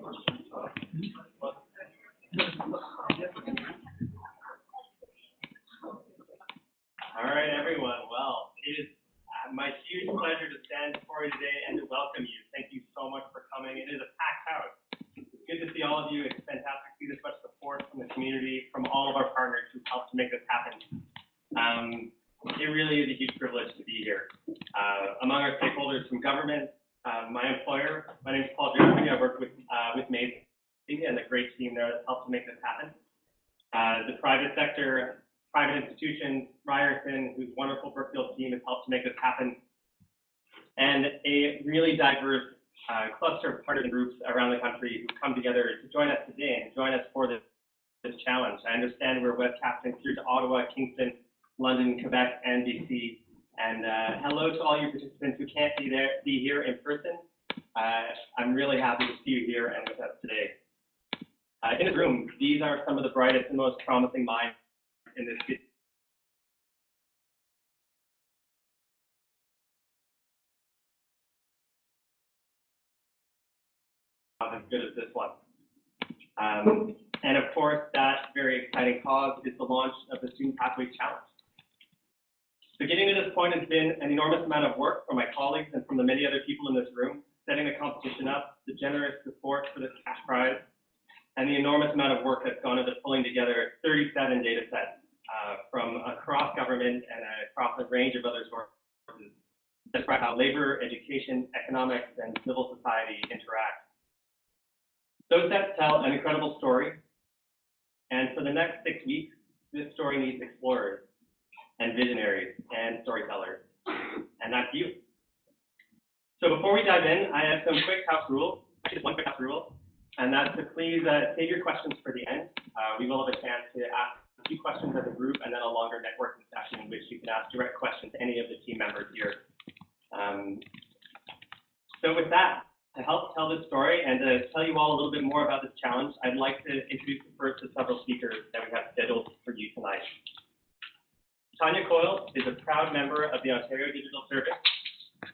All right, everyone. Well, it is my huge pleasure to stand before you today and to welcome you. Thank you so much for coming. It is a packed house. It's good to see all of you. It's fantastic to see this much support from the community, from all of our partners who helped to make this happen. It really is a huge privilege to be here. Among our stakeholders from government, my employer, my name is Servi. I work with Macy and the great team there that helped to make this happen. The private sector, private institutions, Ryerson, whose wonderful Brookfield team has helped to make this happen, and a really diverse cluster of partisan groups around the country who come together to join us today and join us for this challenge. I understand we're webcasting through to Ottawa, Kingston, London, Quebec, and BC. And hello to all you participants who can't be here in person. I'm really happy to see you here and with us today. In this room, these are some of the brightest and most promising minds in this field. As good as this one. And of course, that very exciting cause is the launch of the Student Pathways Challenge. So getting to this point has been an enormous amount of work from my colleagues and from the many other people in this room, setting the competition up, the generous support for this cash prize, and the enormous amount of work that's gone into pulling together 37 data sets from across government and across a range of other sources that describe how labor, education, economics, and civil society interact. Those sets tell an incredible story, and for the next 6 weeks, this story needs explorers and visionaries and storytellers, and that's you. So before we dive in, I have some quick house rules, just one quick house rule, and that's to please save your questions for the end. We will have a chance to ask a few questions as a group and then a longer networking session in which you can ask direct questions to any of the team members here. So with that, to help tell this story and to tell you all a little bit more about this challenge, I'd like to introduce you first to several speakers that we have scheduled for you tonight. Tanya Coyle is a proud member of the Ontario Digital Service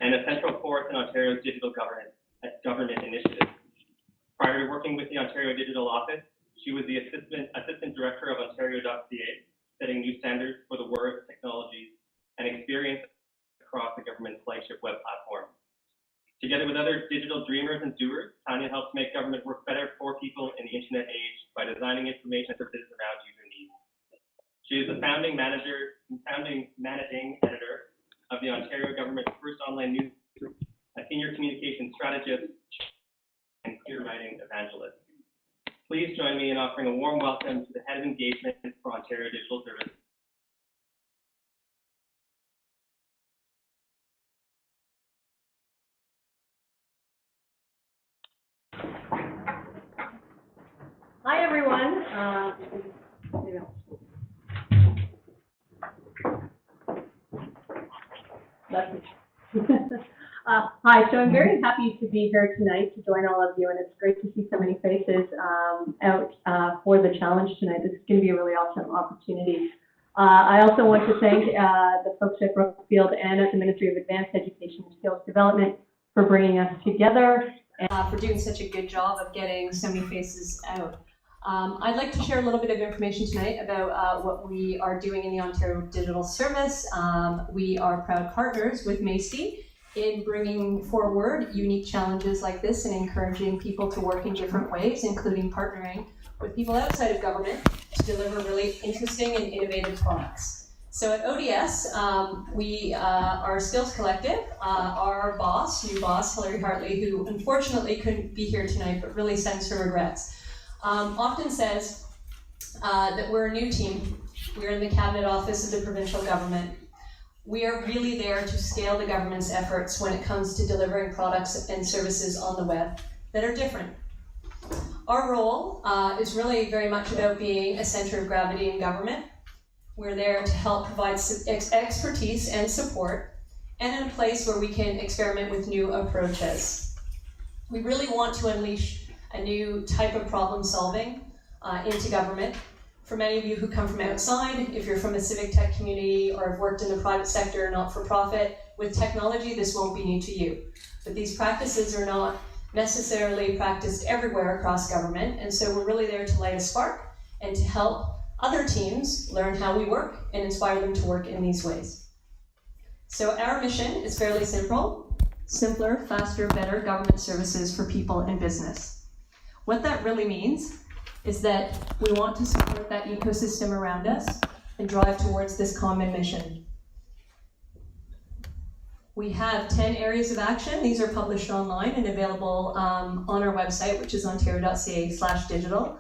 and a central force in Ontario's digital government initiative. Prior to working with the Ontario Digital Office, she was the Assistant Director of Ontario.ca, setting new standards for the words, technologies, and experience across the government's flagship web platform. Together with other digital dreamers and doers, Tanya helps make government work better for people in the internet age by designing information services around user needs. She is the founding managing editor of the Ontario government's first online newsroom, a senior communications strategist, and clear writing evangelist. Please join me in offering a warm welcome to the head of engagement for Ontario Digital Service. Hi, everyone. Hi, so I'm very happy to be here tonight to join all of you, and it's great to see so many faces out for the challenge tonight. This is going to be a really awesome opportunity. I also want to thank the folks at Brookfield and at the Ministry of Advanced Education and Skills Development for bringing us together and for doing such a good job of getting so many faces out. I'd like to share a little bit of information tonight about what we are doing in the Ontario Digital Service. We are proud partners with Macy in bringing forward unique challenges like this and encouraging people to work in different ways, including partnering with people outside of government to deliver really interesting and innovative products. So at ODS, we are a skills collective. Our new boss, Hilary Hartley, who unfortunately couldn't be here tonight, but really sends her regrets, often says that we're a new team. We're in the Cabinet Office of the provincial government. We are really there to scale the government's efforts when it comes to delivering products and services on the web that are different. Our role is really very much about being a center of gravity in government. We're there to help provide expertise and support, and in a place where we can experiment with new approaches. We really want to unleash a new type of problem solving into government. For many of you who come from outside, if you're from a civic tech community or have worked in the private sector or not-for-profit, with technology, this won't be new to you. But these practices are not necessarily practiced everywhere across government, and so we're really there to light a spark and to help other teams learn how we work and inspire them to work in these ways. So our mission is fairly simple: simpler, faster, better government services for people and business. What that really means is that we want to support that ecosystem around us and drive towards this common mission. We have 10 areas of action. These are published online and available on our website, which is ontario.ca/digital.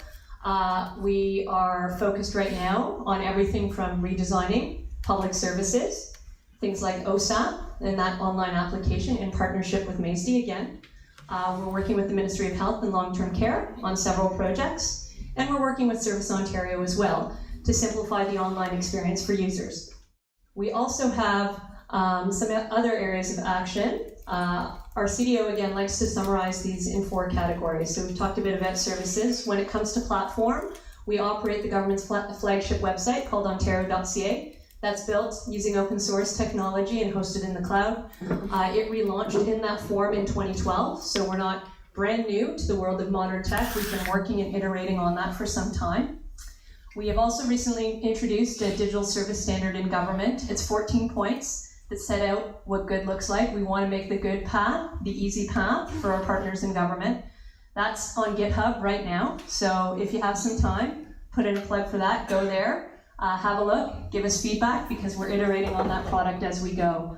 We are focused right now on everything from redesigning public services, things like OSAP and that online application in partnership with MAISD again. We're working with the Ministry of Health and Long-Term Care on several projects, and we're working with Service Ontario as well to simplify the online experience for users. We also have some other areas of action. Our CDO, again, likes to summarize these in 4 categories. So we've talked a bit about services. When it comes to platform, we operate the government's flagship website called ontario.ca. That's built using open source technology and hosted in the cloud. It relaunched in that form in 2012, so we're not brand new to the world of modern tech. We've been working and iterating on that for some time. We have also recently introduced a digital service standard in government. It's 14 points that set out what good looks like. We want to make the good path the easy path for our partners in government. That's on GitHub right now, so if you have some time, put in a plug for that, go there, have a look, give us feedback, because we're iterating on that product as we go.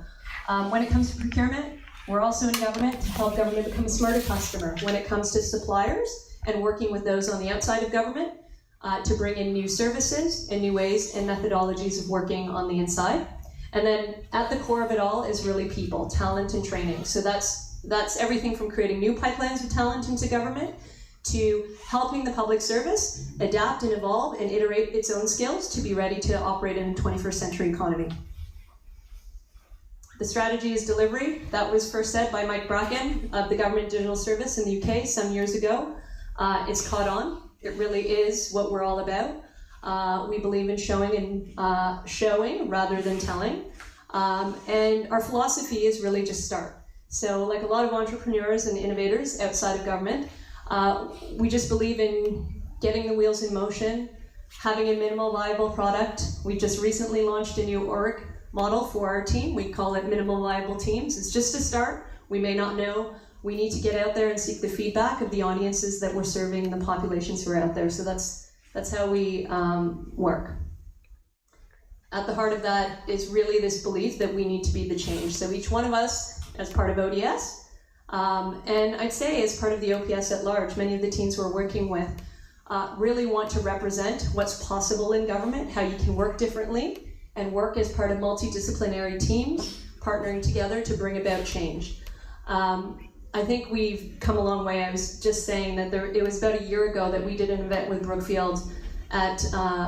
When it comes to procurement, we're also in government to help government become a smarter customer. When it comes to suppliers and working with those on the outside of government to bring in new services and new ways and methodologies of working on the inside. And then at the core of it all is really people, talent and training. So that's everything from creating new pipelines of talent into government to helping the public service adapt and evolve and iterate its own skills to be ready to operate in a 21st century economy. The strategy is delivery. That was first said by Mike Bracken of the Government Digital Service in the UK some years ago. It's caught on. It really is what we're all about. We believe in showing rather than telling. And our philosophy is really just start. So like a lot of entrepreneurs and innovators outside of government, we just believe in getting the wheels in motion, having a minimal viable product. We just recently launched a new org model for our team. We call it minimal viable teams. It's just a start. We may not know. We need to get out there and seek the feedback of the audiences that we're serving, the populations who are out there. So that's how we work. At the heart of that is really this belief that we need to be the change. So each one of us, as part of ODS, and I'd say as part of the OPS at large, many of the teams we're working with really want to represent what's possible in government, how you can work differently, and work as part of multidisciplinary teams, partnering together to bring about change. I think we've come a long way. I was just saying that it was about a year ago that we did an event with Brookfield at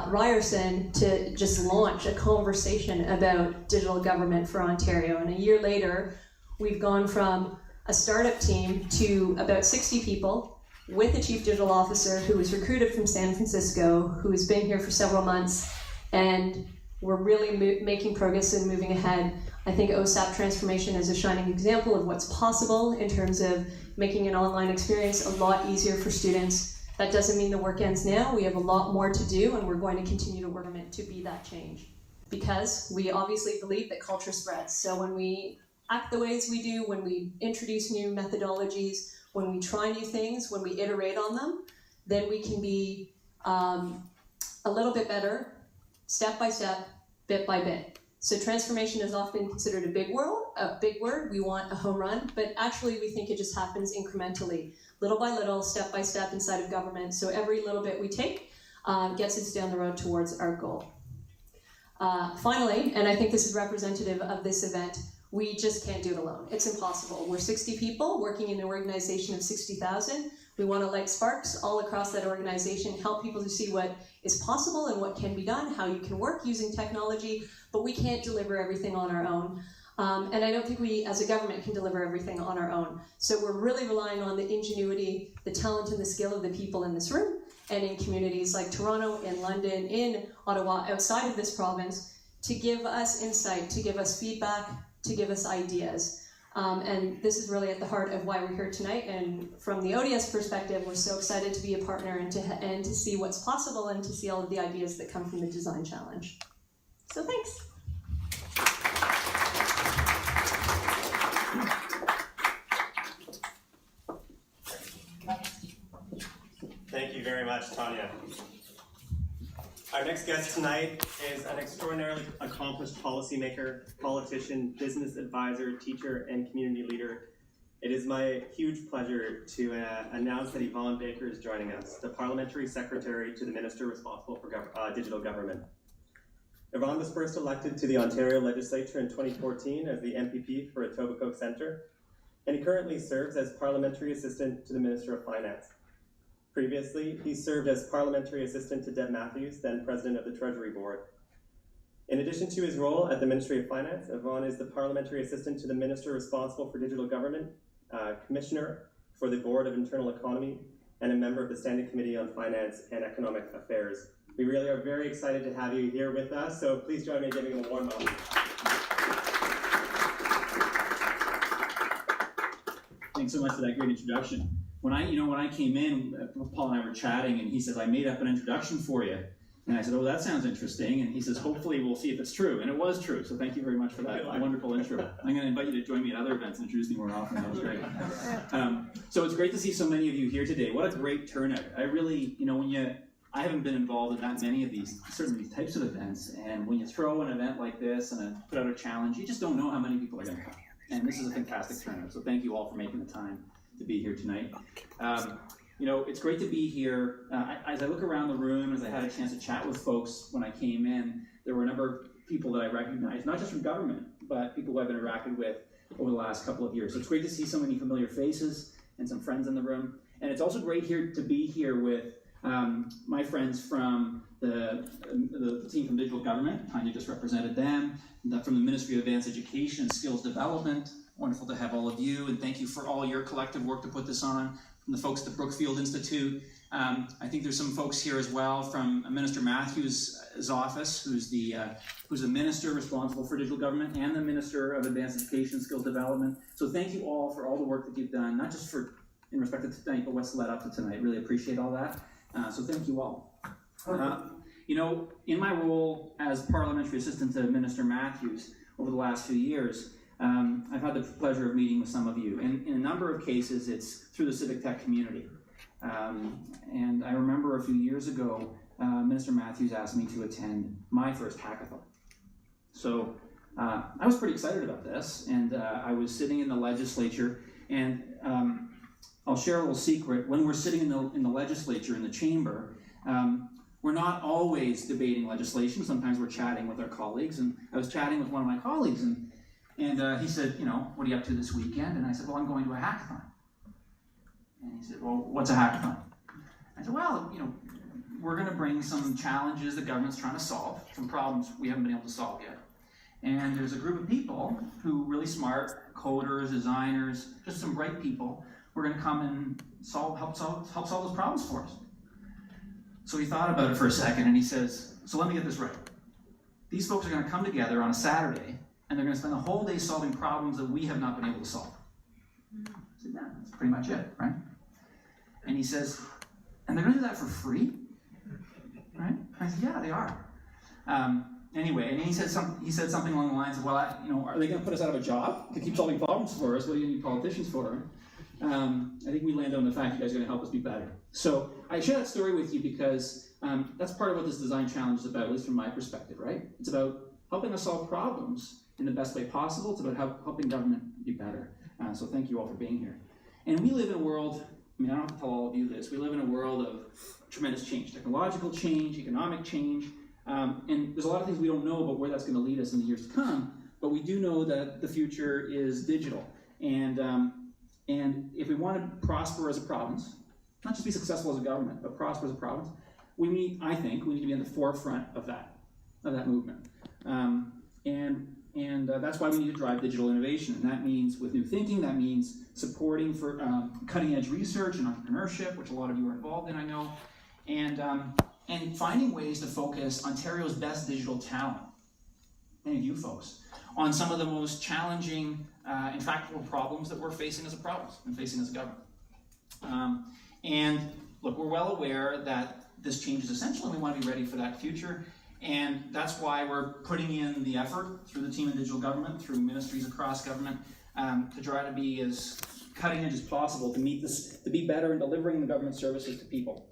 Ryerson to just launch a conversation about digital government for Ontario. And a year later, we've gone from a startup team to about 60 people with a chief digital officer who was recruited from San Francisco, who has been here for several months, and we're really making progress and moving ahead. I think OSAP transformation is a shining example of what's possible in terms of making an online experience a lot easier for students. That doesn't mean the work ends now. We have a lot more to do, and we're going to continue to work on it to be that change. Because we obviously believe that culture spreads. So when we act the ways we do, when we introduce new methodologies, when we try new things, when we iterate on them, then we can be a little bit better, step by step, bit by bit. So transformation is often considered a big word. We want a home run, but actually we think it just happens incrementally, little by little, step by step inside of government. So every little bit we take gets us down the road towards our goal. Finally, and I think this is representative of this event, we just can't do it alone. It's impossible. We're 60 people working in an organization of 60,000. We want to light sparks all across that organization, help people to see what is possible and what can be done, how you can work using technology, but we can't deliver everything on our own. And I don't think we, as a government, can deliver everything on our own. So we're really relying on the ingenuity, the talent, and the skill of the people in this room and in communities like Toronto, in London, in Ottawa, outside of this province, to give us insight, to give us feedback, to give us ideas. And this is really at the heart of why we're here tonight. And from the ODS perspective, we're so excited to be a partner and to see what's possible and to see all of the ideas that come from the Design Challenge. So thanks. Thank you very much, Tanya. Our next guest tonight is an extraordinarily accomplished policymaker, politician, business advisor, teacher, and community leader. It is my huge pleasure to announce that Yvonne Baker is joining us, the Parliamentary Secretary to the Minister responsible for digital government. Yvonne was first elected to the Ontario Legislature in 2014 as the MPP for Etobicoke Centre, and he currently serves as Parliamentary Assistant to the Minister of Finance. Previously, he served as Parliamentary Assistant to Deb Matthews, then President of the Treasury Board. In addition to his role at the Ministry of Finance, Yvonne is the Parliamentary Assistant to the Minister responsible for digital government, Commissioner for the Board of Internal Economy, and a member of the Standing Committee on Finance and Economic Affairs. We really are very excited to have you here with us, so please join me in giving him a warm welcome. Thanks so much for that great introduction. When I came in, Paul and I were chatting, and he says, I made up an introduction for you. And I said, oh, that sounds interesting. And he says, hopefully we'll see if it's true. And it was true. So thank you very much for that wonderful intro. I'm going to invite you to join me at other events and introduce me more often. That was great. So it's great to see so many of you here today. What a great turnout. I really, I haven't been involved in that many of these types of events. And when you throw an event like this and put out a challenge, you just don't know how many people are going to come. And this is a fantastic turnout. So thank you all for making the time to be here tonight. It's great to be here. As I look around the room, as I had a chance to chat with folks when I came in, there were a number of people that I recognized, not just from government, but people who I've interacted with over the last couple of years. So it's great to see so many familiar faces and some friends in the room. And it's also great to be here with my friends from the team from Digital Government. Tanya just represented them. From the Ministry of Advanced Education and Skills Development. Wonderful to have all of you, and thank you for all your collective work to put this on. From the folks at the Brookfield Institute. I think there's some folks here as well from Minister Matthews' office, who's the minister responsible for digital government and the Minister of Advanced Education and Skills Development. So thank you all for all the work that you've done, not just in respect to tonight, but what's led up to tonight. Really appreciate all that. So thank you all. In my role as Parliamentary Assistant to Minister Matthews over the last few years, I've had the pleasure of meeting with some of you, and in a number of cases, it's through the civic tech community. And I remember a few years ago, Minister Matthews asked me to attend my first hackathon. So I was pretty excited about this, and I was sitting in the legislature, and I'll share a little secret. When we're sitting in the legislature, in the chamber, we're not always debating legislation. Sometimes we're chatting with our colleagues, and I was chatting with one of my colleagues, and he said, what are you up to this weekend? And I said, well, I'm going to a hackathon. And he said, well, what's a hackathon? I said, well, we're going to bring some challenges the government's trying to solve, some problems we haven't been able to solve yet. And there's a group of people who really smart, coders, designers, just some bright people, who are going to come and help solve those problems for us. So he thought about it for a second, and he says, so let me get this right. These folks are going to come together on a Saturday, and they're going to spend the whole day solving problems that we have not been able to solve. I said, yeah, that's pretty much it, right? And he says, and they're going to do that for free? Right? I said, yeah, they are. Anyway, and he said something along the lines of, well, are they going to put us out of a job to keep solving problems for us? What do you need politicians for? I think we landed on the fact you guys are going to help us be better. So I share that story with you because that's part of what this design challenge is about, at least from my perspective, right? It's about helping us solve problems in the best way possible. It's about helping government be better. So thank you all for being here. And we live in a world, I don't have to tell all of you this, we live in a world of tremendous change, technological change, economic change, and there's a lot of things we don't know about where that's going to lead us in the years to come, but we do know that the future is digital. And if we want to prosper as a province, not just be successful as a government, but prosper as a province, I think we need to be in the forefront of that movement. And that's why we need to drive digital innovation. And that means with new thinking, that means supporting for cutting edge research and entrepreneurship, which a lot of you are involved in, I know, and finding ways to focus Ontario's best digital talent, many of you folks, on some of the most challenging, intractable problems that we're facing as a province and facing as a government. And look, we're well aware that this change is essential and we want to be ready for that future. And that's why we're putting in the effort through the team in digital government, through ministries across government, to try to be as cutting edge as possible to meet this, to be better in delivering the government services to people.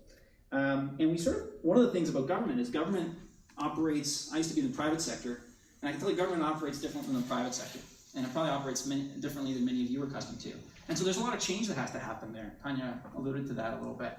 And we one of the things about government is government operates, I used to be in the private sector, and I can tell you government operates different from the private sector. And it probably operates differently than many of you are accustomed to. And so there's a lot of change that has to happen there. Tanya alluded to that a little bit.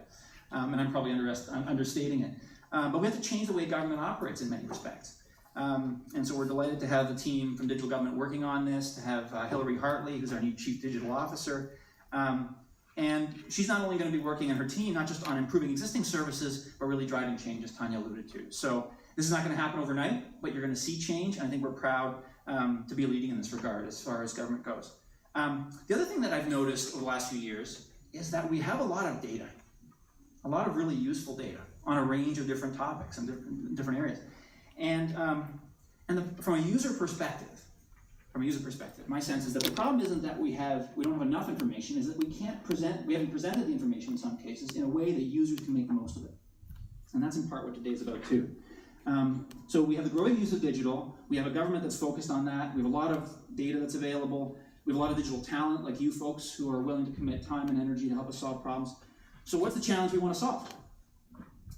And I'm probably understating it. But we have to change the way government operates in many respects. And so we're delighted to have the team from digital government working on this, to have Hillary Hartley, who's our new Chief Digital Officer. And she's not only going to be working on her team, not just on improving existing services, but really driving change, as Tanya alluded to. So this is not going to happen overnight, but you're going to see change, and I think we're proud to be leading in this regard as far as government goes. The other thing that I've noticed over the last few years is that we have a lot of data, a lot of really useful data on a range of different topics and different areas. And from a user perspective, my sense is that the problem isn't that we don't have enough information, is that we haven't presented the information in some cases in a way that users can make the most of it. And that's in part what today's about too. So we have the growing use of digital, we have a government that's focused on that, we have a lot of data that's available, we have a lot of digital talent like you folks who are willing to commit time and energy to help us solve problems. So what's the challenge we want to solve?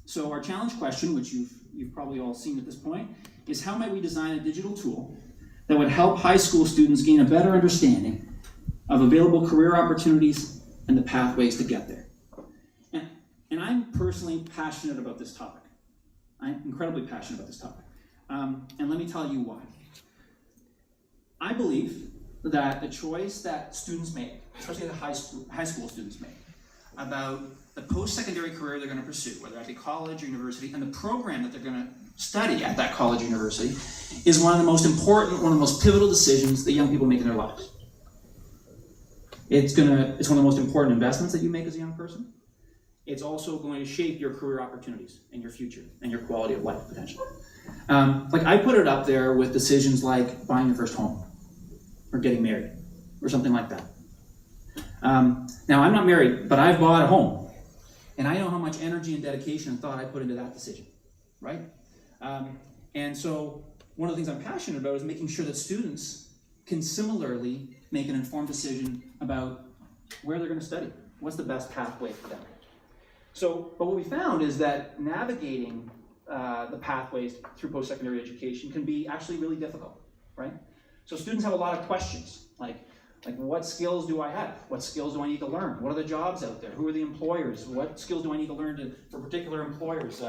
So our challenge question, which you've probably all seen at this point, is how might we design a digital tool that would help high school students gain a better understanding of available career opportunities and the pathways to get there. And I'm personally passionate about this topic. I'm incredibly passionate about this topic. And let me tell you why. I believe that the choice that students make, especially the high school students make, about the post-secondary career they're going to pursue, whether that be college or university, and the program that they're going to study at that college or university, is one of the most important, one of the most pivotal decisions that young people make in their lives. It's one of the most important investments that you make as a young person. It's also going to shape your career opportunities and your future and your quality of life, potentially. Like I put it up there with decisions like buying your first home or getting married or something like that. Now, I'm not married, but I've bought a home. And I know how much energy and dedication and thought I put into that decision, right? And so one of the things I'm passionate about is making sure that students can similarly make an informed decision about where they're going to study. What's the best pathway for them? So, but what we found is that navigating the pathways through post-secondary education can be actually really difficult, right? So students have a lot of questions, like what skills do I have? What skills do I need to learn? What are the jobs out there? Who are the employers? What skills do I need to learn for particular employers?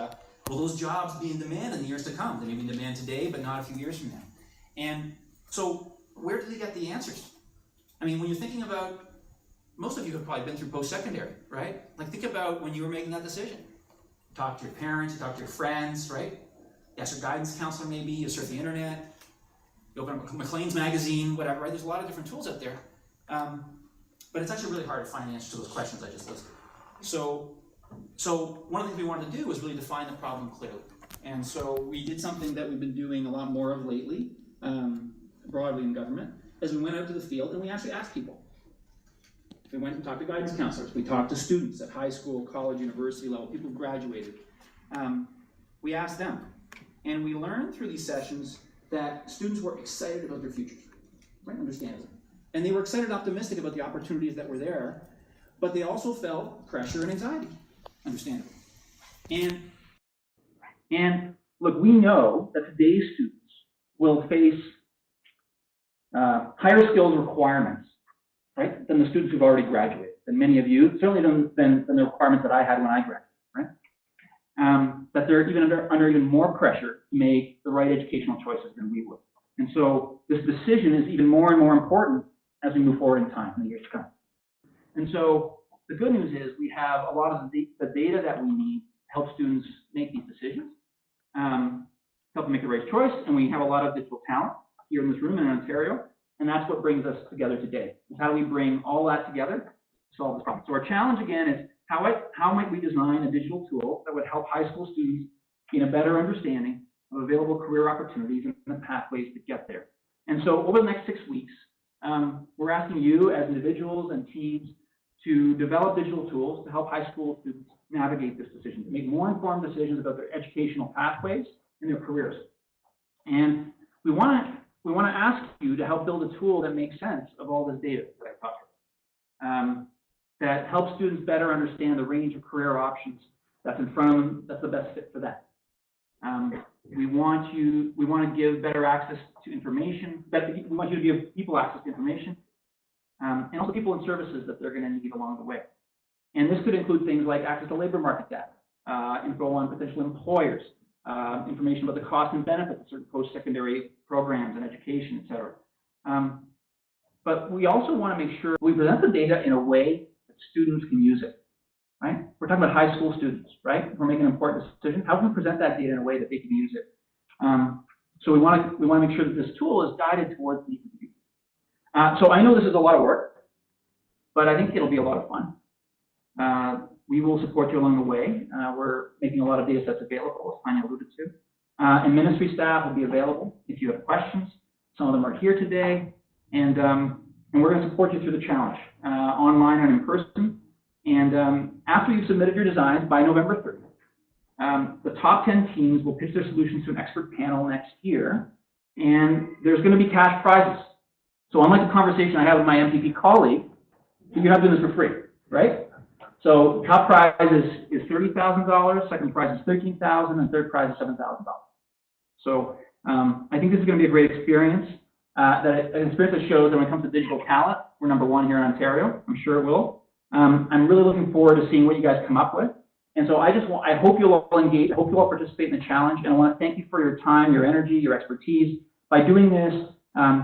Will those jobs be in demand in the years to come? They may be in demand today, but not a few years from now. And so where do they get the answers? I mean, when you're thinking about, most of you have probably been through post-secondary, right? Like think about when you were making that decision. You talk to your parents, you talk to your friends, right? You ask your guidance counselor maybe, you surf the internet, you open up Maclean's magazine, whatever, right? There's a lot of different tools out there. But it's actually really hard to find answers to those questions I just listed. So one of the things we wanted to do was really define the problem clearly. And so we did something that we've been doing a lot more of lately, broadly in government, is we went out to the field and we actually asked people. We went and talked to guidance counselors. We talked to students at high school, college, university level, people who graduated. We asked them. And we learned through these sessions that students were excited about their futures, right? Understandably. And they were excited and optimistic about the opportunities that were there, but they also felt pressure and anxiety, understandably. And look, we know that today's students will face higher skills requirements, right, than the students who've already graduated, than many of you, certainly than the requirements that I had when I graduated, right? That they're even under even more pressure to make the right educational choices than we would. And so this decision is even more and more important as we move forward in time, in the years to come. And so the good news is we have a lot of the data that we need to help students make these decisions, help them make the right choice, and we have a lot of digital talent here in this room in Ontario, and that's what brings us together today. Is how do we bring all that together to solve this problem? So our challenge again is how might we design a digital tool that would help high school students gain a better understanding of available career opportunities and the pathways to get there. And so over the next 6 weeks, we're asking you as individuals and teams to develop digital tools to help high school students navigate this decision, to make more informed decisions about their educational pathways and their careers. And we want to ask you to help build a tool that makes sense of all this data that I talked about, that helps students better understand the range of career options that's in front of them, that's the best fit for them. We want to give better access to information, we want you to give people access to information, and also people and services that they're going to need along the way. And this could include things like access to labor market data, info on potential employers, information about the cost and benefits of certain post-secondary programs and education, et cetera. But we also want to make sure we present the data in a way that students can use it, right? We're talking about high school students, right? If we're making an important decision, how can we present that data in a way that they can use it? So we want to make sure that this tool is guided towards these views. So I know this is a lot of work, but I think it'll be a lot of fun. We will support you along the way. We're making a lot of data sets available, as Tanya alluded to. And ministry staff will be available if you have questions. Some of them are here today. And we're going to support you through the challenge, online and in person. And after you've submitted your designs by November 3rd, the top 10 teams will pitch their solutions to an expert panel next year. And there's going to be cash prizes. So unlike the conversation I had with my MPP colleague, you're not doing this for free, right? So top prize is $30,000, second prize is $13,000, and third prize is $7,000. So I think this is going to be a great experience. An experience that shows that when it comes to digital talent, we're #1 here in Ontario. I'm sure it will. I'm really looking forward to seeing what you guys come up with. And so I hope you'll all engage. I hope you'll all participate in the challenge. And I want to thank you for your time, your energy, your expertise. By doing this,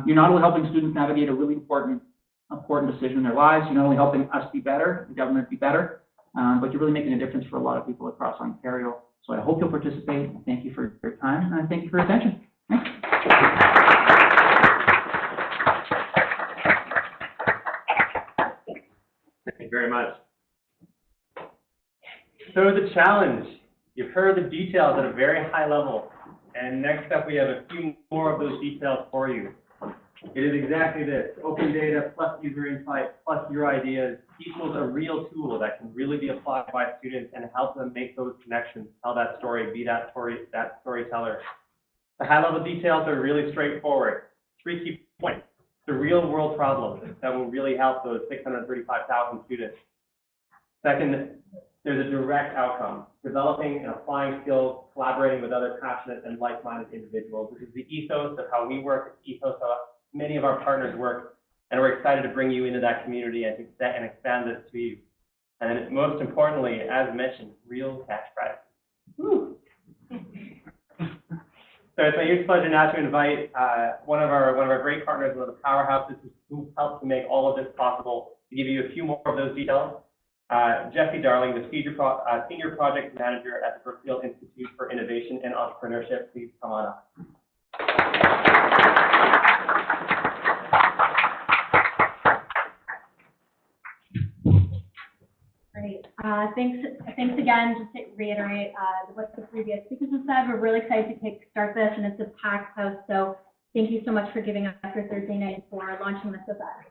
you're not only helping students navigate a really important decision in their lives, you're not only helping us be better, the government be better, but you're really making a difference for a lot of people across Ontario. So I hope you'll participate. Thank you for your time, and I thank you for your attention. Thanks. Thank you very much. So the challenge, you've heard the details at a very high level. And next up, we have a few more of those details for you. It is exactly this: open data plus user insight plus your ideas equals a real tool that can really be applied by students and help them make those connections, tell that story, be that storyteller. The high-level details are really straightforward. 3 key points: the real-world problems that will really help those 635,000 students. Second, there's a direct outcome: developing and applying skills, collaborating with other passionate and like-minded individuals. This is the ethos of how we work, it's the ethos of many of our partners work, and we're excited to bring you into that community and expand this to you. And then most importantly, as mentioned, real cash prizes. Woo. So it's my huge pleasure now to invite one of our great partners, one of the powerhouses who helped to make all of this possible, to give you a few more of those details. Jesse Darling, the Senior Project Manager at the Brookfield Institute for Innovation and Entrepreneurship. Please come on up. Great. Thanks again. Just to reiterate what the previous speakers have said, we're really excited to start this, and it's a packed house. So thank you so much for giving us your Thursday night for launching this with us.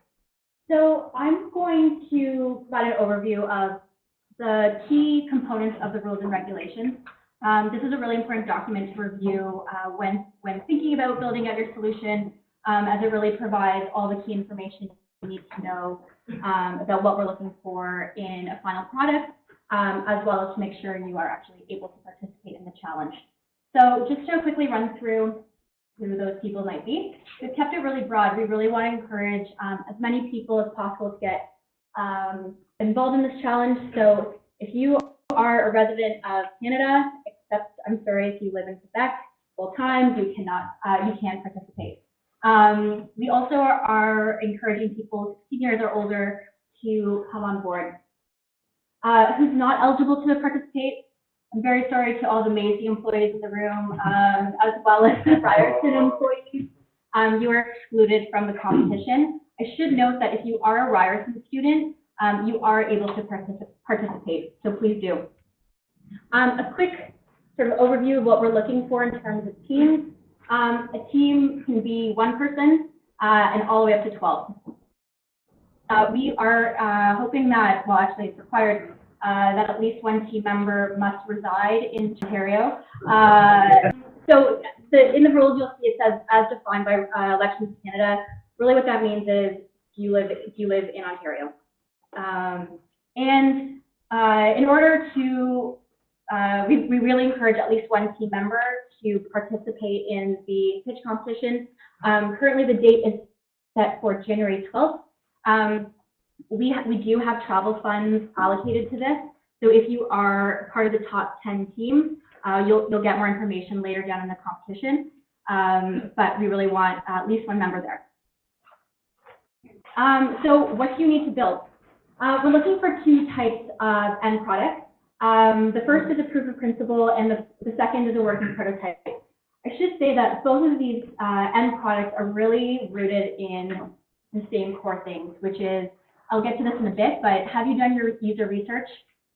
So I'm going to provide an overview of the key components of the rules and regulations. This is a really important document to review when thinking about building out your solution, as it really provides all the key information you need to know about what we're looking for in a final product, as well as to make sure you are actually able to participate in the challenge. So just to quickly run through who those people might be. We've kept it really broad. We really want to encourage as many people as possible to get involved in this challenge. So if you are a resident of Canada, except I'm sorry, if you live in Quebec full time, you can participate. We also are encouraging people 16 years or older to come on board. Who's not eligible to participate? I'm very sorry to all the Macy employees in the room, as well as the Ryerson employees. You are excluded from the competition. I should note that if you are a Ryerson student, you are able to participate, so please do. A quick sort of overview of what we're looking for in terms of teams. A team can be one person and all the way up to 12. We are hoping that, well, actually it's required that at least one team member must reside in Ontario. So in the rules you'll see it says as defined by Elections Canada. Really what that means is do you live in Ontario? In order to, we really encourage at least one team member to participate in the pitch competition. Currently the date is set for January 12th. We do have travel funds allocated to this. So if you are part of the top 10 teams, you'll get more information later down in the competition. But we really want at least one member there. So what do you need to build? We're looking for two types of end products. The first is a proof of principle, and the second is a working prototype. I should say that both of these end products are really rooted in the same core things, which is, I'll get to this in a bit, but have you done your user research?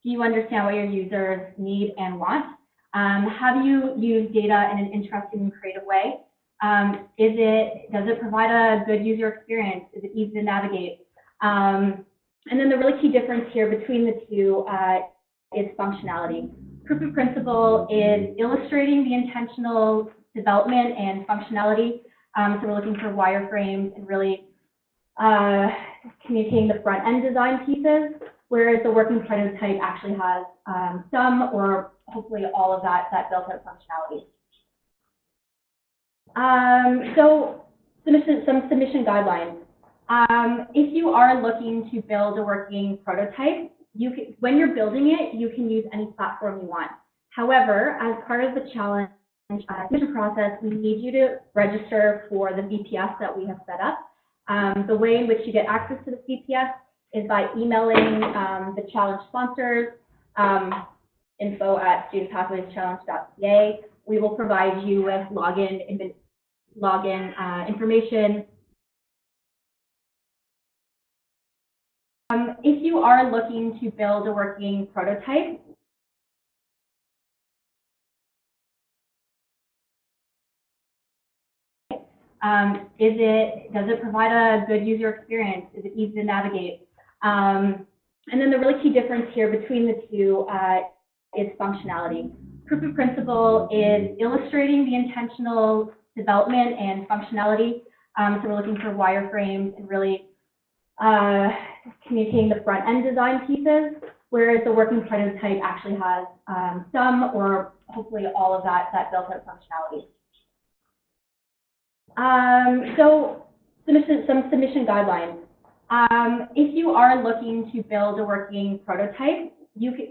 Do you understand what your users need and want? Have you used data in an interesting and creative way? Does it provide a good user experience? Is it easy to navigate? And then the really key difference here between the two is functionality. Proof of principle is illustrating the intentional development and functionality. So we're looking for wireframes and really communicating the front end design pieces, whereas the working prototype actually has some or hopefully all of that built out functionality. So some submission guidelines. If you are looking to build a working prototype, when you're building it, you can use any platform you want. However, as part of the challenge submission process, we need you to register for the VPS that we have set up. The way in which you get access to the VPS is by emailing the challenge sponsors, info@studentpathwayschallenge.ca. We will provide you with login information. If you are looking to build a working prototype, does it provide a good user experience? Is it easy to navigate? And then the really key difference here between the two is functionality. Proof of principle is illustrating the intentional development and functionality. So we're looking for wireframes and really communicating the front end design pieces, whereas the working prototype actually has some or hopefully all of that built out functionality. So some submission guidelines. If you are looking to build a working prototype,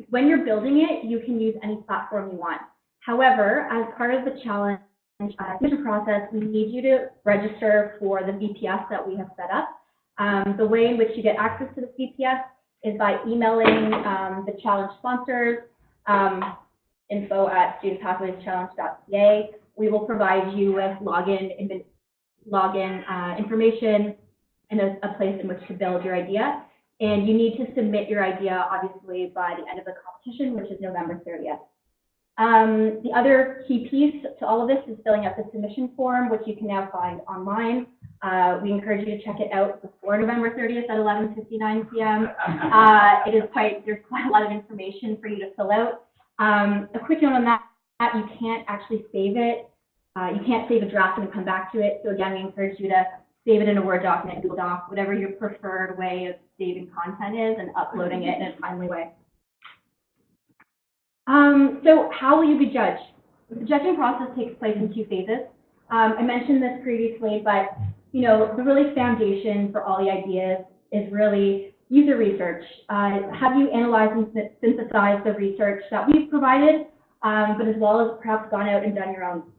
when you're building it, you can use any platform you want. However, as part of the challenge submission process, we need you to register for the VPS that we have set up. The way in which you get access to the VPS is by emailing the challenge sponsors, info@studentpathwayschallenge.ca. We will provide you with login information and a place in which to build your idea. And you need to submit your idea, obviously, by the end of the competition, which is November 30th. The other key piece to all of this is filling out the submission form, which you can now find online. We encourage you to check it out before November 30th at 11:59 p.m. There's quite a lot of information for you to fill out. A quick note on that, you can't actually save it. You can't save a draft and come back to it. So again, we encourage you to save it in a Word document, Google Doc, whatever your preferred way of saving content is, and uploading it in a timely way. So how will you be judged? The judging process takes place in two phases. I mentioned this previously, but the really foundation for all the ideas is really user research. Have you analyzed and synthesized the research that we've provided, but as well as perhaps gone out and done your own?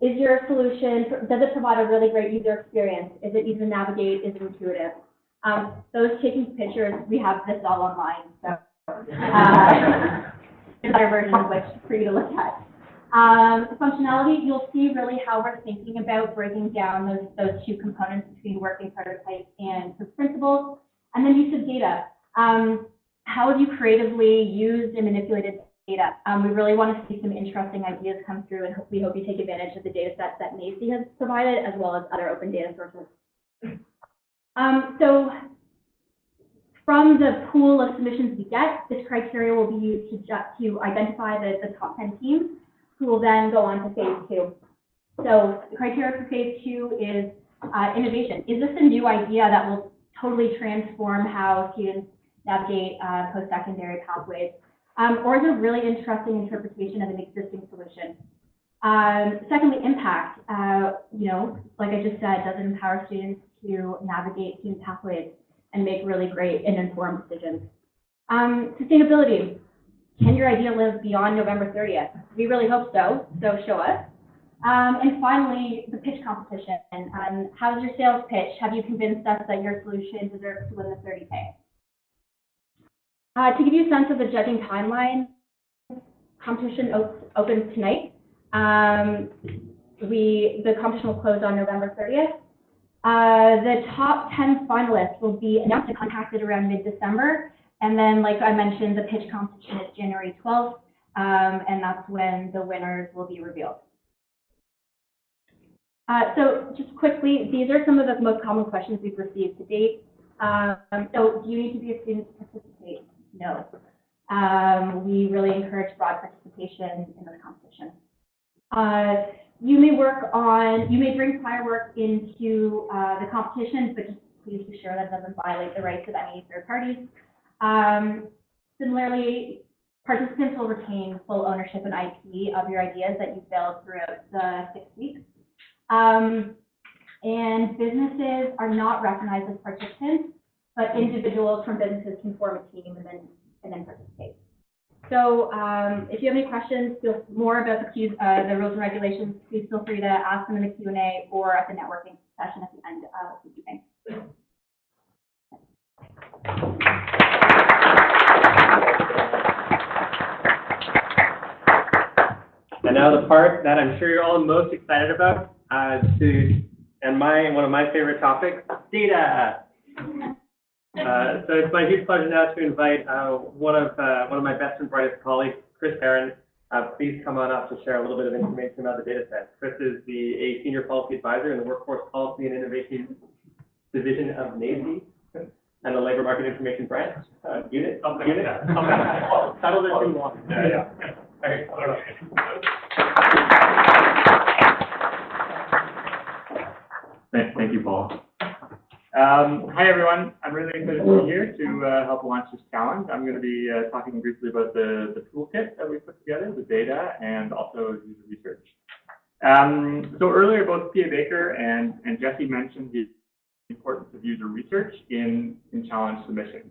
Is your solution, does it provide a really great user experience? Is it easy to navigate? Is it intuitive? Those taking pictures, we have this all online, so there's other versions which for you to look at. The functionality, you'll see really how we're thinking about breaking down those two components between working prototype and proof principles, and then use of data. How have you creatively used and manipulated data. We really want to see some interesting ideas come through, and we hope you take advantage of the data sets that NACE has provided, as well as other open data sources. So from the pool of submissions we get, this criteria will be used to identify the top 10 teams, who will then go on to phase 2. So the criteria for phase 2 is innovation. Is this a new idea that will totally transform how students navigate post-secondary pathways? Or is it a really interesting interpretation of an existing solution? Secondly, impact. Like I just said, does it empower students to navigate student pathways and make really great and informed decisions? Sustainability. Can your idea live beyond November 30th? We really hope so, so show us. And finally, the pitch competition. How's your sales pitch? Have you convinced us that your solution deserves to win the 30K? To give you a sense of the judging timeline, competition opens tonight. The competition will close on November 30th. The top 10 finalists will be announced and contacted around mid-December. And then, like I mentioned, the pitch competition is January 12th, and that's when the winners will be revealed. So just quickly, these are some of the most common questions we've received to date. So do you need to be a student to participate? No. We really encourage broad participation in this competition. You may bring prior work into the competition, but just please be sure that it doesn't violate the rights of any third parties. Similarly, participants will retain full ownership and IP of your ideas that you build throughout the 6 weeks. And businesses are not recognized as participants, but individuals from businesses can form a team and then participate. So if you have any questions, more about the rules and regulations, please feel free to ask them in the Q&A or at the networking session at the end of the evening. And now the part that I'm sure you're all most excited about, one of my favorite topics, data. So it's my huge pleasure now to invite one of my best and brightest colleagues, Chris Aaron. Please come on up to share a little bit of information about the data set. Chris is a senior policy advisor in the Workforce Policy and Innovation Division of NACE and the Labor Market Information Branch unit. Titles are too long. Yeah. All right. Thank you, Paul. Hi, everyone. I'm really excited to be here to help launch this challenge. I'm going to be talking briefly about the toolkit that we put together, the data, and also user research. So earlier, both Pia Baker and Jesse mentioned the importance of user research in challenge submissions.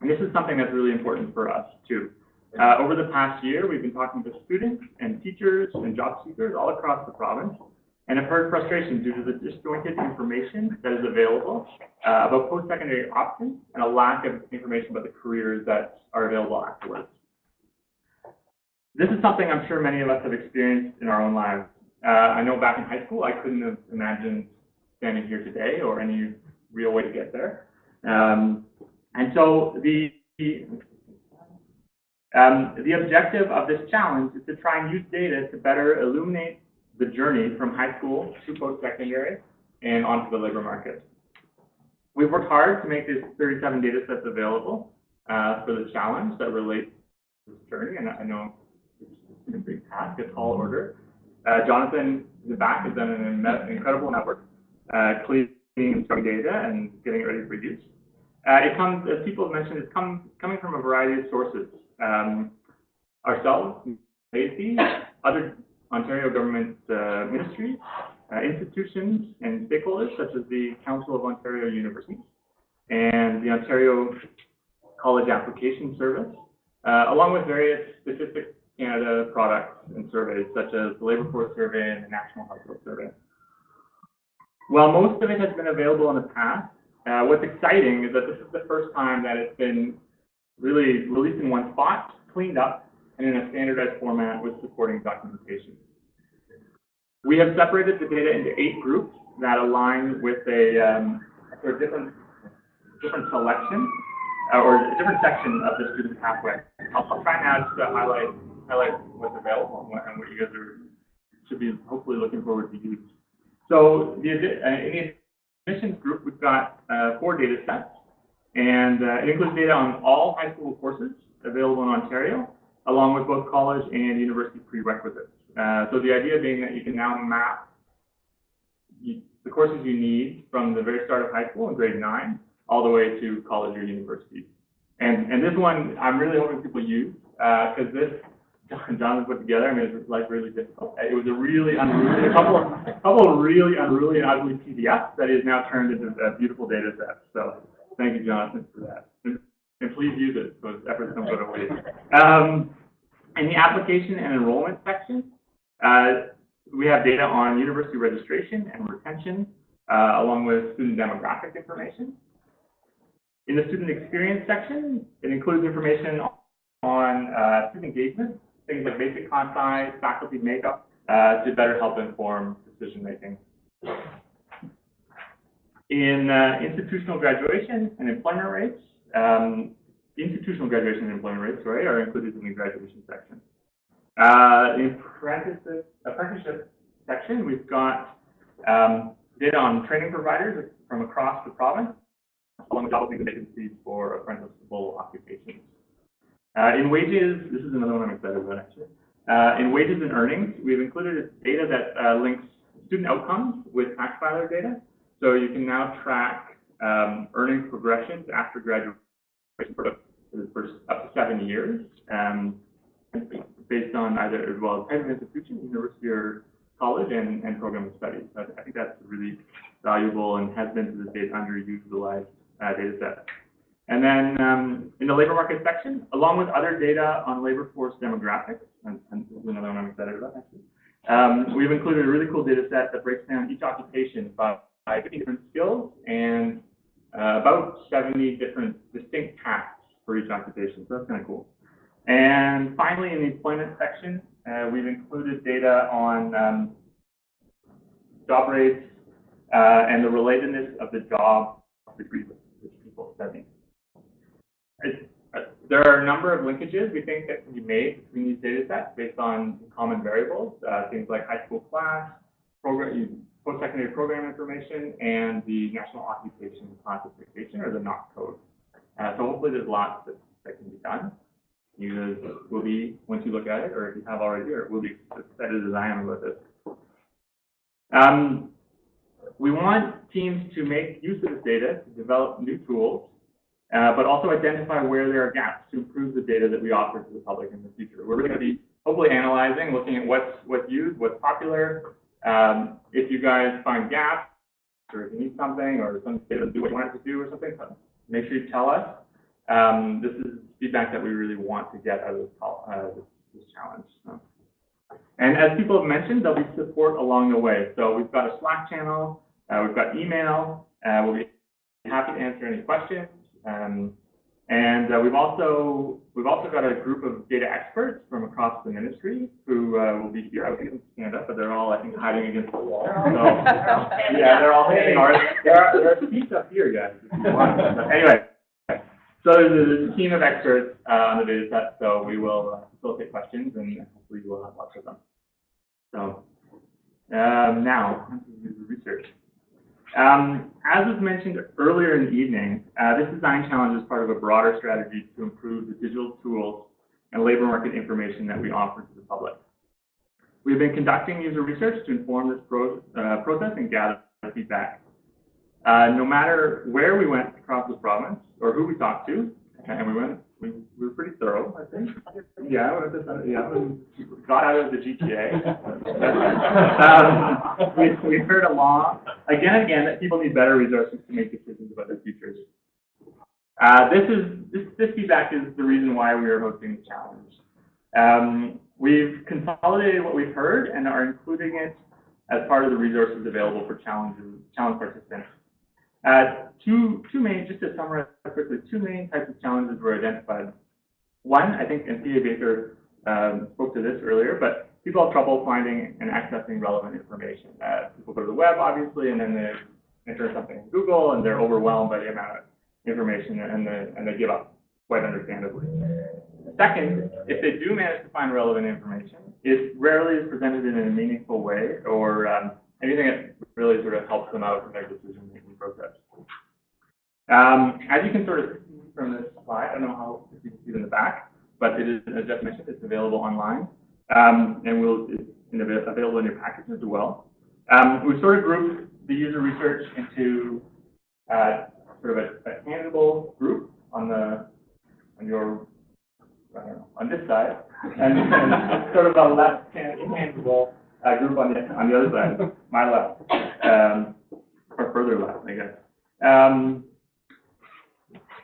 And this is something that's really important for us, too. Over the past year, we've been talking to students and teachers and job seekers all across the province, and have heard frustration due to the disjointed information that is available about post-secondary options and a lack of information about the careers that are available afterwards. This is something I'm sure many of us have experienced in our own lives. I know back in high school, I couldn't have imagined standing here today or any real way to get there. And so the objective of this challenge is to try and use data to better illuminate the journey from high school to post-secondary and onto the labor market. We've worked hard to make these 37 data sets available for the challenge that relate to this journey, and I know it's been a big task, a tall order. Jonathan in the back has done an incredible network cleaning and storing data and getting it ready for use. It comes, as people have mentioned, it's coming from a variety of sources. Ourselves, NACE, other Ontario government ministries, institutions, and stakeholders such as the Council of Ontario Universities and the Ontario College Application Service, along with various Statistics Canada products and surveys such as the Labour Force Survey and the National Household Survey. While most of it has been available in the past, what's exciting is that this is the first time that it's been really released in one spot, cleaned up, and in a standardized format with supporting documentation. We have separated the data into 8 groups that align with a different selection or a different section of the student pathway. I'll try now just to highlight highlight what's available and what you guys should be hopefully looking forward to use. So in the admissions group, we've got 4 data sets, and it includes data on all high school courses available in Ontario, along with both college and university prerequisites. So the idea being that you can now map the courses you need from the very start of high school in grade 9 all the way to college or university. And this one I'm really hoping people use because this John put together. I mean, it's like really difficult. It was a couple of really unruly and ugly PDFs that is now turned into a beautiful data set. So thank you, Jonathan, for that. And please use it so its efforts don't go to waste. In the application and enrollment section, we have data on university registration and retention, along with student demographic information. In the student experience section, it includes information on student engagement, things like basic class size, faculty makeup, to better help inform decision making. In institutional graduation and employment rates, are included in the graduation section. In apprenticeship section, we've got data on training providers from across the province, along with job vacancies for apprenticeable occupations. In wages, this is another one I'm excited about actually. In wages and earnings, we've included data that links student outcomes with tax filer data. So you can now track earnings progressions after graduation for the first up to 7 years, based on either, well, type of institution, university or college, and program of study. So I think that's really valuable and has been to this date underutilized data set. And then in the labor market section, along with other data on labor force demographics, and this is another one I'm excited about actually, we've included a really cool data set that breaks down each occupation by 50 different skills and about 70 different distinct tasks for each occupation. So that's kind of cool. And finally, in the employment section, we've included data on job rates and the relatedness of the job degree which people studying. There are a number of linkages we think that can be made between these data sets based on common variables, things like high school class, post-secondary program information, and the National Occupation Classification, or the NOC code. So hopefully there's lots that can be done. You guys will be, once you look at it, or if you have already, or will be excited as I am about this. We want teams to make use of this data to develop new tools, but also identify where there are gaps to improve the data that we offer to the public in the future. We're really going to be hopefully analyzing, looking at what's used, what's popular. If you guys find gaps, or if you need something, or some data doesn't do what you want it to do or something, make sure you tell us. This is feedback that we really want to get out of this challenge. And as people have mentioned, there'll be support along the way. So we've got a Slack channel, we've got email, we'll be happy to answer any questions. And we've also got a group of data experts from across the ministry who will be here. I would even stand up, but they're all, I think, hiding against the wall. So, yeah, they're all hitting ours. There are seats up here, guys, if you want. But anyway, so there's a team of experts on the data set, so we will facilitate questions, and hopefully we'll have lots of them. So now, onto the research. As was mentioned earlier in the evening, this design challenge is part of a broader strategy to improve the digital tools and labor market information that we offer to the public. We've been conducting user research to inform this process and gather feedback. No matter where we went across the province or who we talked to, and we were pretty thorough, I think. Yeah, we got out of the GTA. We've heard a lot, again and again, that people need better resources to make decisions about their futures. This feedback is the reason why we are hosting the challenge. We've consolidated what we've heard and are including it as part of the resources available for challenge participants. Two main, just to summarize quickly, two main types of challenges were identified. One, I think, and P.A. Baker spoke to this earlier, but people have trouble finding and accessing relevant information. People go to the web, obviously, and then they enter something in Google, and they're overwhelmed by the amount of information, and they give up, quite understandably. Second, if they do manage to find relevant information, it rarely is presented in a meaningful way or anything that really sort of helps them out in their decision-making process. As you can sort of see from this slide, I don't know how if you can see it in the back, but it is, as Jeff mentioned, it's available online, and it's available in your package as well. We sort of grouped the user research into sort of a tangible group on your on this side, and sort of a less tangible group on the other side, my left, or further left, I guess.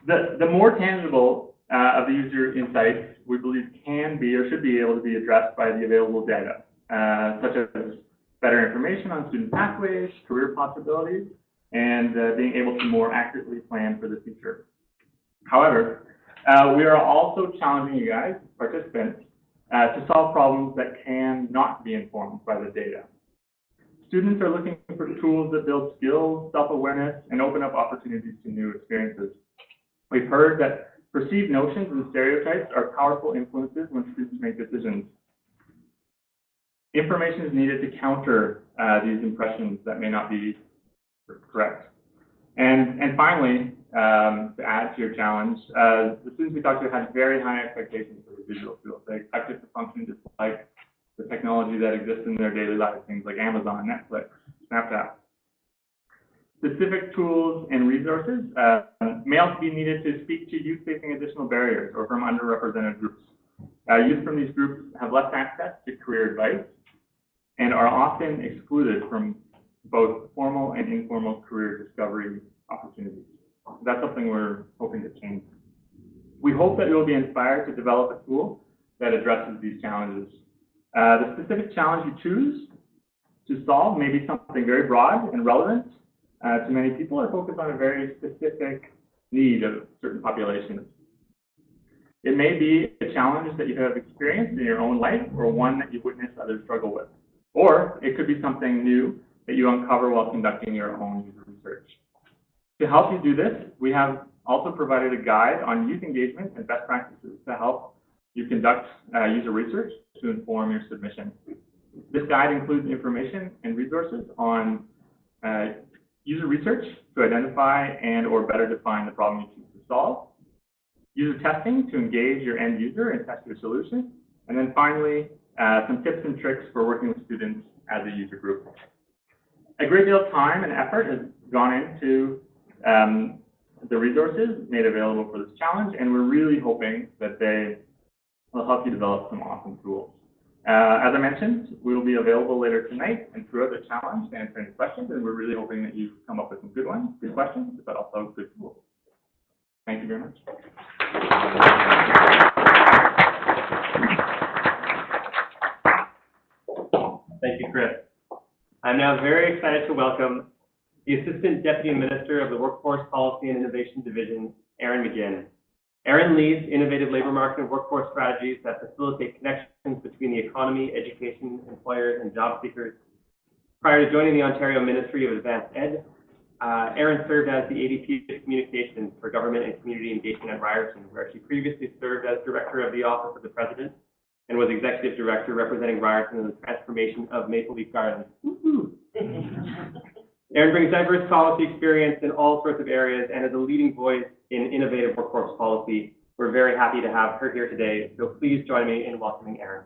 The more tangible of the user insights we believe can be or should be able to be addressed by the available data, such as better information on student pathways, career possibilities, and being able to more accurately plan for the future. However, we are also challenging you guys, participants, to solve problems that can not be informed by the data. Students are looking for tools that build skills, self-awareness, and open up opportunities to new experiences. We've heard that perceived notions and stereotypes are powerful influences when students make decisions. Information is needed to counter these impressions that may not be correct. And finally, to add to your challenge, the students we talked to had very high expectations for the digital tools. They expect it to function just like the technology that exists in their daily lives, things like Amazon, Netflix, Snapchat. Specific tools and resources may also be needed to speak to youth facing additional barriers or from underrepresented groups. Youth from these groups have less access to career advice and are often excluded from both formal and informal career discovery opportunities. That's something we're hoping to change. We hope that you will be inspired to develop a tool that addresses these challenges. The specific challenge you choose to solve may be something very broad and relevant to many people or focus on a very specific need of certain populations. It may be a challenge that you have experienced in your own life or one that you've witnessed others struggle with. Or it could be something new that you uncover while conducting your own user research. To help you do this, we have also provided a guide on youth engagement and best practices to help you conduct user research to inform your submission. This guide includes information and resources on user research to identify and or better define the problem you choose to solve, user testing to engage your end user and test your solution, and then finally, some tips and tricks for working with students as a user group. A great deal of time and effort has gone into the resources made available for this challenge, and we're really hoping that they will help you develop some awesome tools. As I mentioned, we will be available later tonight and throughout the challenge to answer any questions, and we're really hoping that you come up with some good ones, good questions, but also good tools. Thank you very much. Thank you, Chris. I'm now very excited to welcome the Assistant Deputy Minister of the Workforce Policy and Innovation Division, Erin McGinn. Erin leads innovative labor market and workforce strategies that facilitate connections between the economy, education, employers, and job seekers. Prior to joining the Ontario Ministry of Advanced Ed, Erin served as the AVP of Communications for Government and Community Engagement at Ryerson, where she previously served as Director of the Office of the President and was Executive Director representing Ryerson in the transformation of Maple Leaf Gardens. Erin brings diverse policy experience in all sorts of areas and is a leading voice in innovative workforce policy. We're very happy to have her here today, so please join me in welcoming Erin.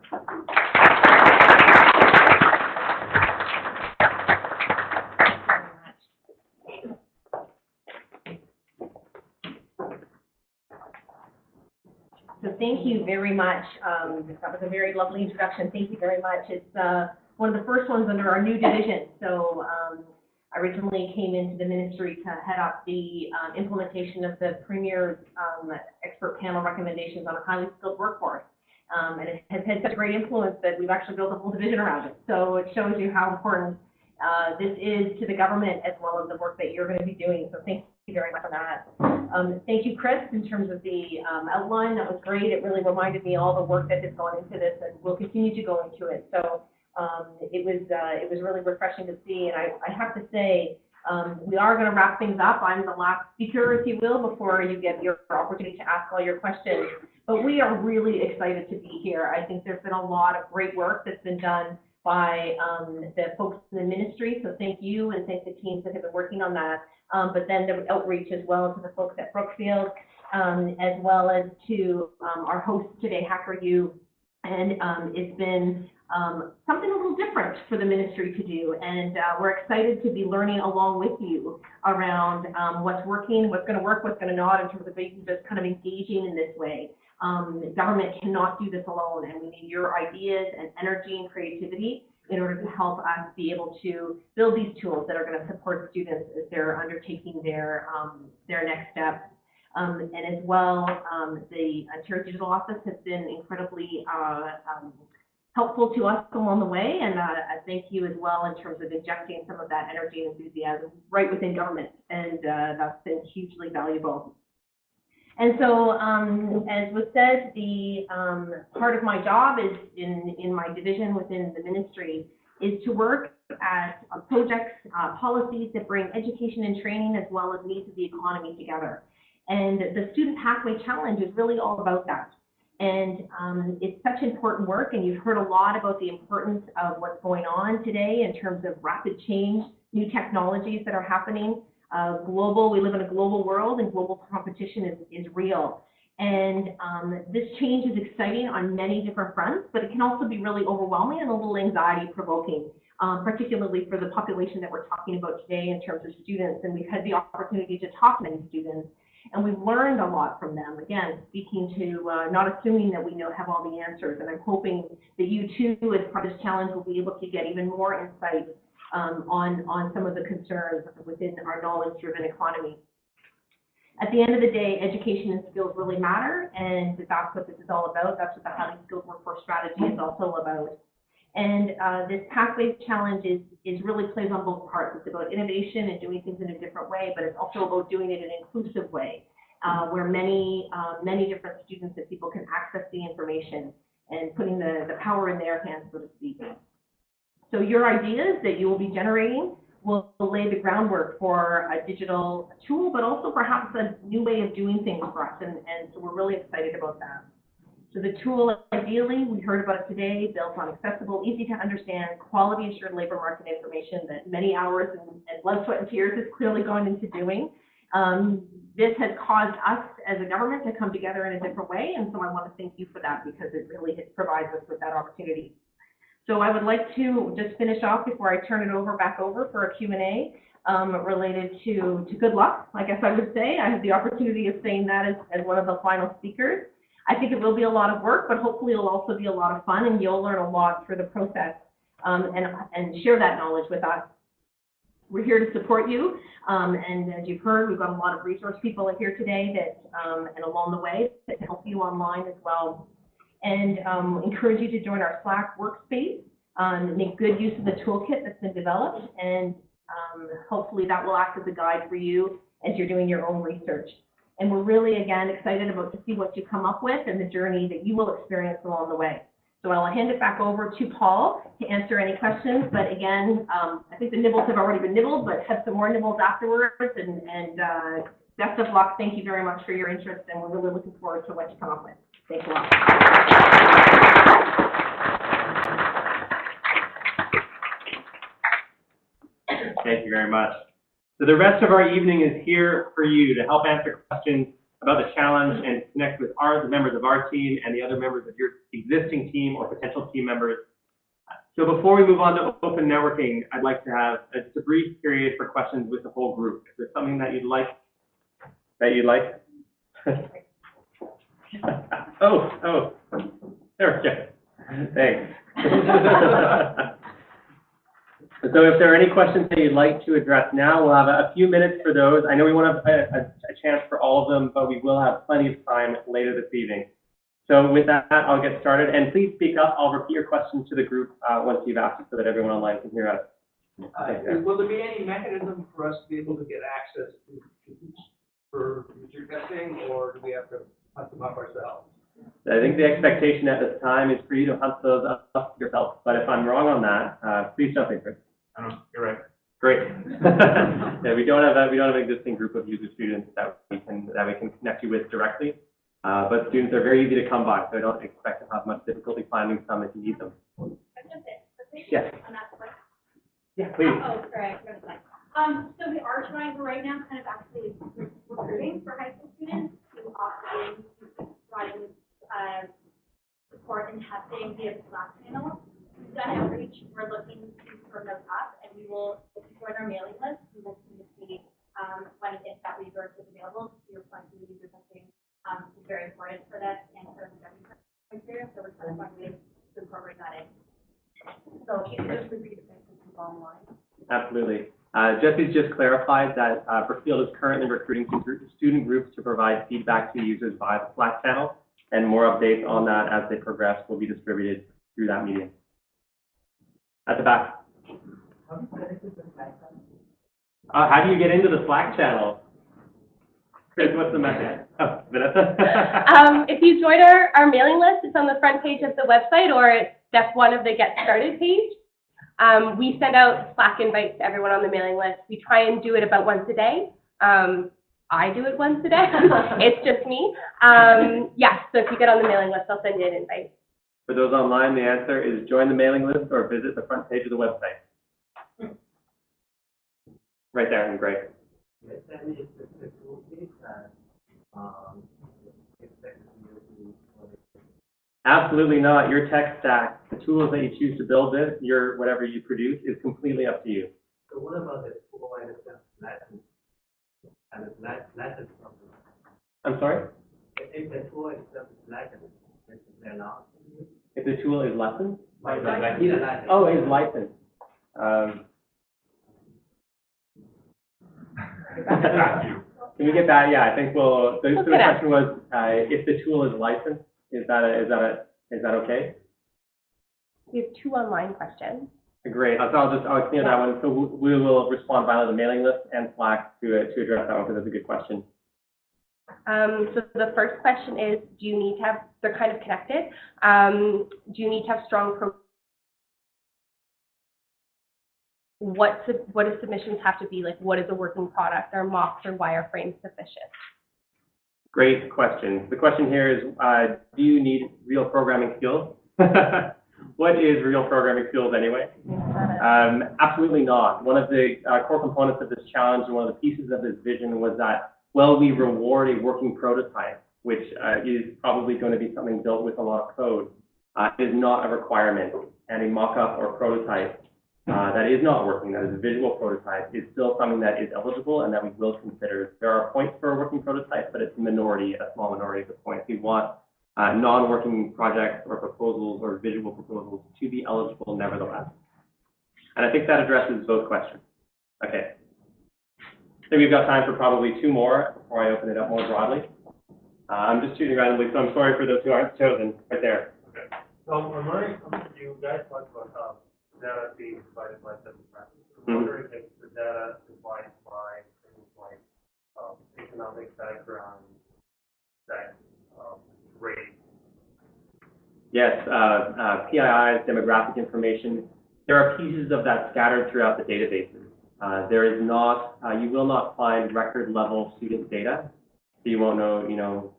So thank you very much. That was a very lovely introduction. Thank you very much. It's one of the first ones under our new division. So I originally came into the ministry to head up the implementation of the Premier's expert panel recommendations on a highly skilled workforce. And it has had such great influence that we've actually built a whole division around it. So it shows you how important this is to the government as well as the work that you're going to be doing. So thank you very much for that. Thank you, Chris, in terms of the outline. That was great. It really reminded me all the work that has gone into this and will continue to go into it. So it was really refreshing to see. And I have to say, We are going to wrap things up. I'm the last speaker, if you will, before you get your opportunity to ask all your questions. But we are really excited to be here. I think there's been a lot of great work that's been done by the folks in the ministry. So thank you, and thank the teams that have been working on that. But then the outreach as well to the folks at Brookfield, as well as to our host today, HackerU. And it's been something a little different for the ministry to do. And we're excited to be learning along with you around what's working, what's going to work, what's going to not, in terms of just kind of engaging in this way. Government cannot do this alone, and we need your ideas and energy and creativity in order to help us be able to build these tools that are going to support students as they're undertaking their next steps. And as well, the Ontario Digital Office has been incredibly helpful to us along the way, and thank you as well in terms of injecting some of that energy and enthusiasm right within government, and that's been hugely valuable. And so, as was said, the part of my job is in my division within the ministry is to work at projects, policies that bring education and training as well as needs of the economy together. And the Student Pathway Challenge is really all about that. And it's such important work, and you've heard a lot about the importance of what's going on today in terms of rapid change, new technologies that are happening. We live in a global world, and global competition is real. And this change is exciting on many different fronts, but it can also be really overwhelming and a little anxiety-provoking, particularly for the population that we're talking about today in terms of students. And we've had the opportunity to talk to many students, and we've learned a lot from them. Again, speaking to not assuming that we have all the answers, and I'm hoping that you too, as part of this challenge, will be able to get even more insight on some of the concerns within our knowledge-driven economy. At the end of the day, education and skills really matter, and that's what this is all about. That's what the Highly Skilled Workforce Strategy is also about. And this Pathways Challenge is really plays on both parts. It's about innovation and doing things in a different way, but it's also about doing it in an inclusive way, where many different students and people can access the information and putting the power in their hands, so to speak. So your ideas that you will be generating will lay the groundwork for a digital tool, but also perhaps a new way of doing things for us, and so we're really excited about that. So the tool, ideally, we heard about it today, built on accessible, easy to understand, quality assured labor market information that many hours and blood, sweat, and tears has clearly gone into doing. This has caused us as a government to come together in a different way, and so I want to thank you for that, because it really provides us with that opportunity. So I would like to just finish off before I turn it back over for a Q&A related to good luck. I guess I would say I have the opportunity of saying that as one of the final speakers. I think it will be a lot of work, but hopefully it'll also be a lot of fun, and you'll learn a lot through the process and share that knowledge with us. We're here to support you, and as you've heard, we've got a lot of resource people here today that and along the way that can help you online as well. And encourage you to join our Slack workspace, make good use of the toolkit that's been developed, and hopefully that will act as a guide for you as you're doing your own research. And we're really, again, excited about to see what you come up with and the journey that you will experience along the way. So I'll hand it back over to Paul to answer any questions. But again, I think the nibbles have already been nibbled, but have some more nibbles afterwards. And best of luck. Thank you very much for your interest, and we're really looking forward to what you come up with. Thanks a lot. Thank you very much. So the rest of our evening is here for you to help answer questions about the challenge and connect with the members of our team and the other members of your existing team or potential team members. So before we move on to open networking, I'd like to have just a brief period for questions with the whole group. If there's something that you'd like. Oh, there we go. Thanks. So if there are any questions that you'd like to address now, we'll have a few minutes for those. I know we won't have a chance for all of them, but we will have plenty of time later this evening. So with that, I'll get started. And please speak up. I'll repeat your questions to the group once you've asked so that everyone online can hear us. Will there be any mechanism for us to be able to get access to students for future testing, or do we have to hunt them up ourselves? I think the expectation at this time is for you to hunt those up yourself. But if I'm wrong on that, please jump in, Chris. I don't know, you're right. Great. Yeah, we don't have an existing group of user students that we can connect you with directly. But students are very easy to come by, so I don't expect to have much difficulty finding some if you need them. Yes. Yeah, please. Oh, sorry, I forgot that. So we are trying right now, kind of actually recruiting for high school students to offer providing support and testing via the Slack channel. We've done outreach. We're looking to firm those up, and we will, if you join our mailing list, we will see when and if that resource is available. To your point, the user testing is very important for this and for the government criteria. So we're trying to find ways to incorporate that in. So can you just repeat it for people online? Absolutely. Jesse's just clarified that Brookfield is currently recruiting student groups to provide feedback to users via the Slack channel, and more updates on that as they progress will be distributed through that medium. At the back. How do you get into the Slack channel? Chris, what's the message? Oh, Vanessa? If you join our mailing list, it's on the front page of the website, or it's step 1 of the Get Started page. We send out Slack invites to everyone on the mailing list. We try and do it about once a day. I do it once a day. It's just me. Yeah, so if you get on the mailing list, I'll send you an invite. For those online, the answer is join the mailing list or visit the front page of the website. Right there in gray. Absolutely not. Your tech stack, the tools that you choose to build this, whatever you produce, is completely up to you. So what about the tool and the lessons? And the lessons from I'm sorry? if the tool is licensed, they're not. If the tool is licensed? Licensed. Oh, it is licensed. Can we get that? Yeah, I think we'll. So the question was, if the tool is licensed, is that okay? We have 2 online questions. Great. So I'll clear that one. So we will respond via the mailing list and Slack to address that one because that's a good question. So the first question is, do you need to have, they're kind of connected, do you need to have strong what do submissions have to be? Like, what is a working product? Are mocks or wireframes sufficient? Great question. The question here is, do you need real programming skills? What is real programming skills anyway? Absolutely not. One of the core components of this challenge and one of the pieces of this vision was that, well, we reward a working prototype, which is probably going to be something built with a lot of code, is not a requirement. And a mock-up or prototype that is not working, that is a visual prototype, is still something that is eligible and that we will consider. There are points for a working prototype, but it's a small minority of the points. We want non-working projects or proposals or visual proposals to be eligible nevertheless. And I think that addresses both questions. Okay. I think we've got time for probably 2 more before I open it up more broadly. I'm just choosing randomly, so I'm sorry for those who aren't chosen. Right there. Okay. So I'm wondering, you guys talked about data being divided by 7 factors. I'm wondering if the data divided by things like economic background, sex, race. Yes, PIIs, demographic information. There are pieces of that scattered throughout the databases. There is not, you will not find record level student data. So you won't know,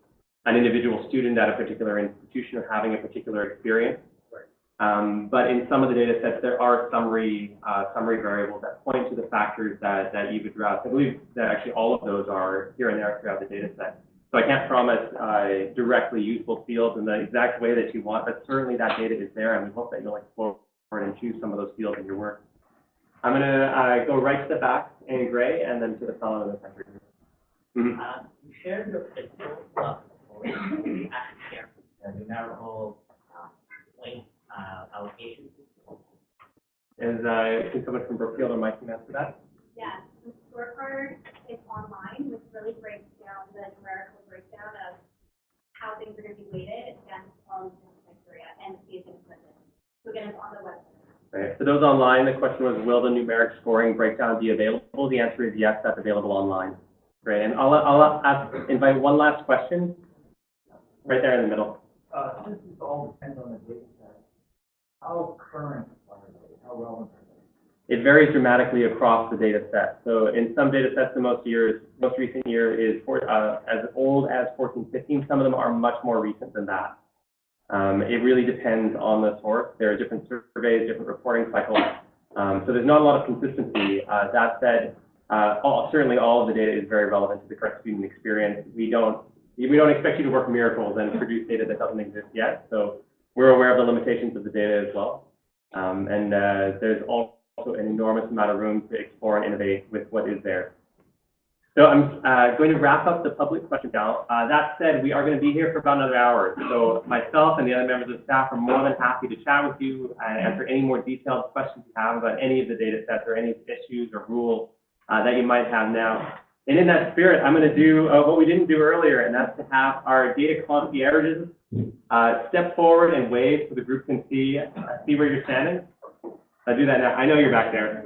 an individual student at a particular institution or having a particular experience. Right. But in some of the data sets, there are summary variables that point to the factors that you've addressed. I believe that actually all of those are here and there throughout the data set. So I can't promise directly useful fields in the exact way that you want, but certainly that data is there, and we hope that you'll explore and choose some of those fields in your work. I'm going to go right to the back in gray and then to the fellow in the center. You shared your physical numerical point allocation. Can someone from Brookfield or Mike can answer that? Yeah, the scorecard is online, which really breaks down the numerical breakdown of how things are going to be weighted against all of the criteria and the input. So again, it's on the website. Right. For those online, the question was, will the numeric scoring breakdown be available? The answer is yes, that's available online. Great, and I'll invite one last question, right there in the middle. Since this all depends on the data set, how current are they? How relevant are they? it varies dramatically across the data set. So in some data sets, the most recent year is as old as 1415. Some of them are much more recent than that. It really depends on the source. There are different surveys, different reporting cycles. So there's not a lot of consistency. That said, certainly all of the data is very relevant to the current student experience. We don't expect you to work miracles and produce data that doesn't exist yet. So we're aware of the limitations of the data as well. And there's also an enormous amount of room to explore and innovate with what is there. So I'm going to wrap up the public question now. That said, we are going to be here for about another hour. So myself and the other members of staff are more than happy to chat with you and answer any more detailed questions you have about any of the data sets or any issues or rules that you might have now. And in that spirit, I'm going to do what we didn't do earlier, and that's to have our data concierges step forward and wave so the group can see where you're standing. I'll do that now. I know you're back there.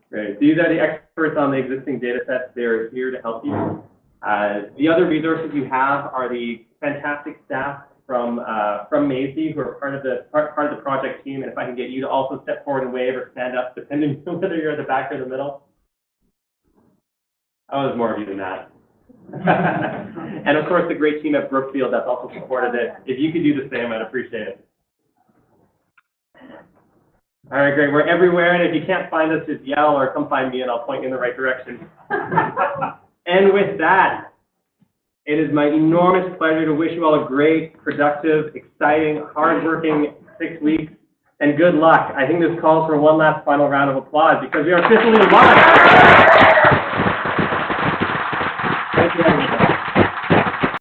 Great. These are the experts on the existing data sets. They're here to help you. The other resources you have are the fantastic staff from Maisie, who are part of the project team. And if I can get you to also step forward and wave or stand up, depending on whether you're at the back or the middle. Oh, there's more of you than that. And of course, the great team at Brookfield that's also supported it. If you could do the same, I'd appreciate it. All right, great. We're everywhere, and if you can't find us, just yell or come find me, and I'll point you in the right direction. And with that, it is my enormous pleasure to wish you all a great, productive, exciting, hardworking 6 weeks, and good luck. I think this calls for one last final round of applause because we are officially live.